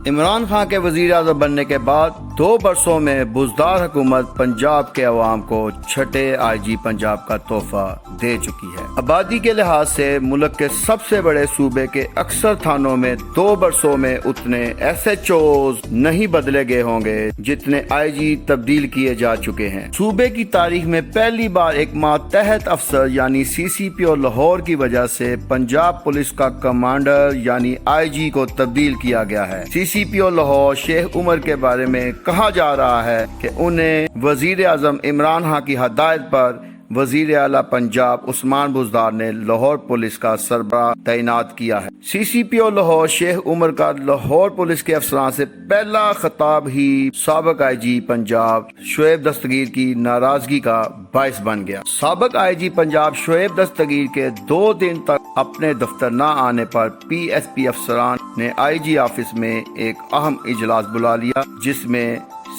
عمران خان کے وزیر اعظم بننے کے بعد 2 برسوں میں بزدار حکومت پنجاب کے عوام کو چھٹے آئی جی پنجاب کا تحفہ دے چکی ہے۔ آبادی کے لحاظ سے ملک کے سب سے بڑے صوبے کے اکثر تھانوں میں 2 برسوں میں اتنے ایس ایچ اوز نہیں بدلے گئے ہوں گے جتنے آئی جی تبدیل کیے جا چکے ہیں۔ صوبے کی تاریخ میں پہلی بار ایک ماتحت افسر یعنی سی سی پی او لاہور کی وجہ سے پنجاب پولیس کا کمانڈر یعنی آئی جی کو تبدیل کیا گیا ہے۔ سی سی پی او لاہور شیخ عمر کے بارے میں کہا جا رہا ہے کہ انہیں وزیر اعظم عمران خان کی ہدایت پر وزیر اعلیٰ پنجاب عثمان بزدار نے لاہور پولیس کا سربراہ تعینات کیا ہے۔ سی سی پی او لاہور شیخ عمر کا لاہور پولیس کے افسران سے پہلا خطاب ہی سابق آئی جی پنجاب شعیب دستگیر کی ناراضگی کا باعث بن گیا۔ سابق آئی جی پنجاب شعیب دستگیر کے 2 دن تک اپنے دفتر نہ آنے پر پی ایس پی افسران نے آئی جی آفس میں ایک اہم اجلاس بلا لیا جس میں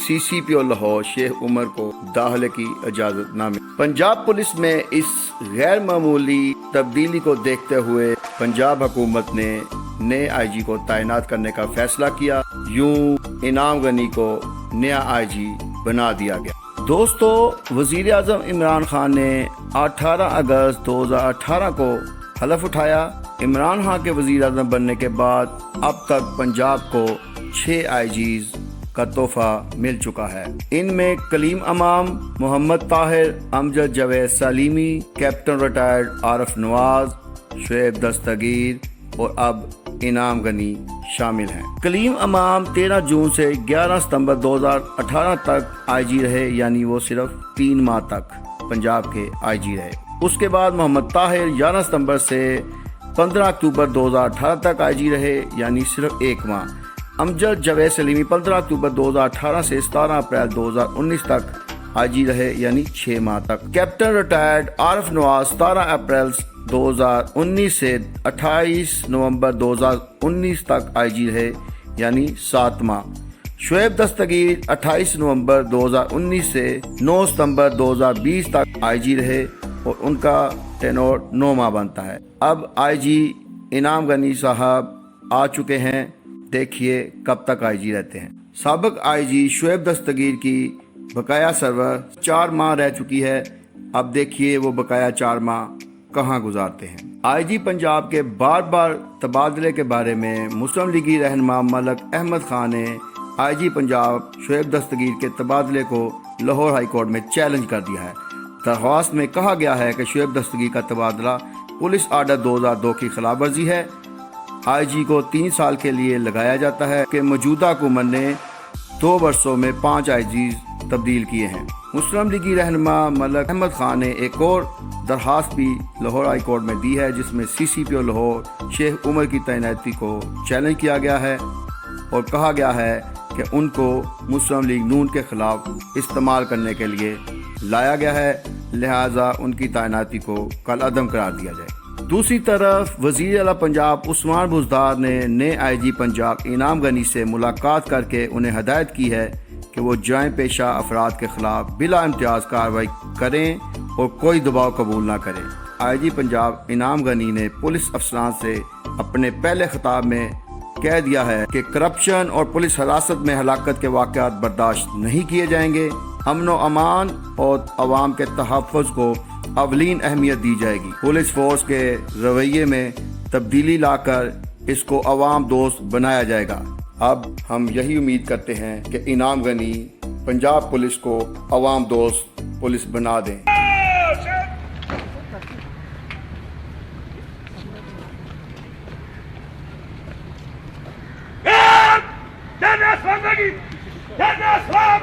سی سی پی او لاہور شیخ عمر کو داخلے کی اجازت نہ ملی۔ پنجاب پولیس میں اس غیر معمولی تبدیلی کو دیکھتے ہوئے پنجاب حکومت نے نئے آئی جی کو تعینات کرنے کا فیصلہ کیا۔ یوں انعام غنی کو نیا آئی جی بنا دیا گیا۔ دوستو، وزیر اعظم عمران خان نے 18 اگست 2018 کو حلف اٹھایا۔ عمران خان کے وزیر اعظم بننے کے بعد اب تک پنجاب کو 6 آئی جیز کا تحفہ مل چکا ہے۔ ان میں کلیم امام، محمد طاہر، امجد جاوید سلیمی، کیپٹن ریٹائرڈ عارف نواز، شعیب دستگیر اور اب انعام غنی شامل ہیں۔ کلیم امام 13 جون سے 11 ستمبر 2018 تک آئی جی رہے، یعنی وہ صرف 3 ماہ تک پنجاب کے آئی جی رہے۔ اس کے بعد محمد طاہر 11 ستمبر سے 15 اکتوبر 2018 تک آئی جی رہے، یعنی صرف 1 ماہ۔ امجد جاوید سلیمی 15 اکتوبر 2018 سے 17 اپریل 2019 تک آئی جی رہے، یعنی 6 ماہ تک۔ کیپٹن ریٹائرڈ عارف نواز 17 اپریل 2019 سے 28 نومبر 2019 تک آئی جی رہے، یعنی 7 ماہ۔ شعیب دستگیر 28 نومبر 2019 سے 9 ستمبر 2020 تک آئی جی رہے اور ان کا ٹینور 9 ماہ بنتا ہے۔ اب آئی جی انعام غنی صاحب آ چکے ہیں، دیکھیے کب تک آئی جی رہتے ہیں۔ سابق آئی جی شعیب دستگیر کی بقایا سرور 4 ماہ رہ چکی ہے، اب دیکھیے وہ بقایا 4 ماہ کہاں گزارتے ہیں۔ آئی جی پنجاب کے بار بار تبادلے کے بارے میں مسلم لیگی رہنما ملک احمد خان نے آئی جی پنجاب شعیب دستگیر کے تبادلے کو لاہور ہائی کورٹ میں چیلنج کر دیا ہے۔ درخواست میں کہا گیا ہے کہ شعیب دستگیر کا تبادلہ پولیس آرڈر 2002 کی خلاف ورزی ہے۔ آئی جی کو 3 سال کے لیے لگایا جاتا ہے کہ موجودہ حکومت نے 2 برسوں میں 5 آئی جیز تبدیل کیے ہیں۔ مسلم لیگی رہنما ملک احمد خان نے ایک اور درخواست بھی لاہور ہائی کورٹ میں دی ہے جس میں سی سی پی او لاہور شیخ عمر کی تعیناتی کو چیلنج کیا گیا ہے اور کہا گیا ہے کہ ان کو مسلم لیگ نون کے خلاف استعمال کرنے کے لیے لایا گیا ہے، لہٰذا ان کی تعیناتی کو کالعدم قرار دیا جائے۔ دوسری طرف وزیر اعلیٰ پنجاب عثمان بزدار نے نئے آئی جی پنجاب انعام غنی سے ملاقات کر کے انہیں ہدایت کی ہے کہ وہ جرائم پیشہ افراد کے خلاف بلا امتیاز کارروائی کریں اور کوئی دباؤ قبول نہ کریں۔ آئی جی پنجاب انعام غنی نے پولیس افسران سے اپنے پہلے خطاب میں کہہ دیا ہے کہ کرپشن اور پولیس حراست میں ہلاکت کے واقعات برداشت نہیں کیے جائیں گے۔ امن و امان اور عوام کے تحفظ کو اولین اہمیت دی جائے گی۔ پولیس فورس کے رویے میں تبدیلی لا کر اس کو عوام دوست بنایا جائے گا۔ اب ہم یہی امید کرتے ہیں کہ انعام غنی پنجاب پولیس کو عوام دوست پولیس بنا دیں۔ جناب